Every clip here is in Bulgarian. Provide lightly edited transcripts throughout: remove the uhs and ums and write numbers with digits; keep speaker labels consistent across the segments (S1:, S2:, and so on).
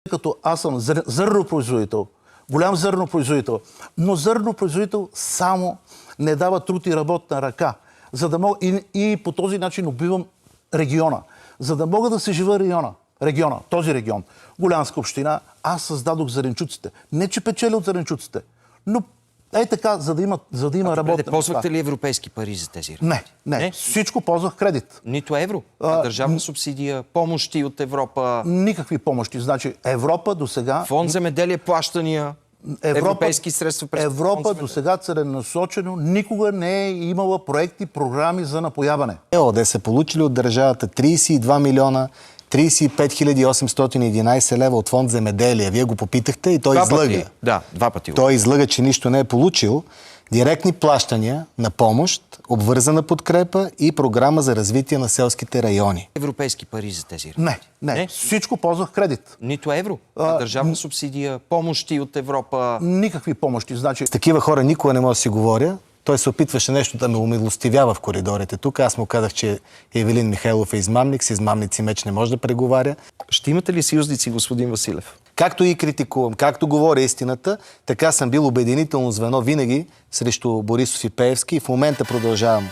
S1: Като аз съм зърнопроизводител, голям зърнопроизводител, но зърнопроизводител само не дава труд и работна ръка, за да мога и по този начин убивам региона. За да мога да се жива този регион, Голянска община, аз създадох зеленчуците. Не, че печеля от зеленчуците, но така, за да има работна ръка.
S2: Ползвахте ли европейски пари за тези работи?
S1: Не. Всичко ползвах кредит.
S2: Нито евро? Държавна субсидия, помощи от Европа?
S1: Никакви помощи. Значи Европа до сега...
S2: Фонд земеделие, плащания, европейски средства през
S1: Европа до сега целенасочено никога не е имала проекти, програми за напояване.
S3: ЕОД са получили от държавата 32 милиона 35 811 лева от фонд земеделие. Вие го попитахте и той излъга.
S2: Да, 2 пъти.
S3: Той излъга, че нищо не е получил. Директни плащания на помощ, обвързана подкрепа и програма за развитие на селските райони.
S2: Европейски пари за тези работи?
S1: Не. Всичко ползвах кредит.
S2: Нито евро? Държавна субсидия, помощи от Европа?
S1: Никакви помощи. Значи...
S3: С такива хора никога не мога да си говоря. Той се опитваше нещо да ме умилостивява в коридорите тук. Аз му казах, че Евелин Михайлов е измамник, с измамници меч не може да преговаря.
S2: Ще имате ли съюзници, господин Василев?
S3: Както и критикувам, както говоря истината, така съм бил обединително звено винаги срещу Борисов и Пеевски и в момента продължавам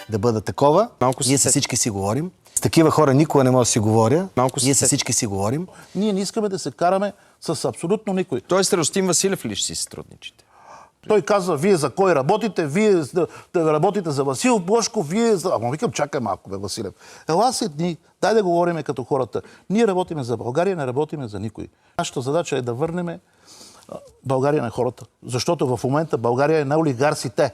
S3: да бъда такова. Ние с всички си говорим. С такива хора никога не мога да си говоря. Ние с всички си говорим.
S1: Ние не искаме да се караме с абсолютно никой.
S2: Тоест Ростин Василев ли ще си сътрудничите?
S1: Той казва, вие за кой работите? Вие работите за Васил Бошков, вие за... Ама викам, чакай малко, бе, Василев. Ела се дни, дай да говорим като хората. Ние работиме за България, не работиме за никой. Нашата задача е да върнем България на хората. Защото в момента България е на олигарсите.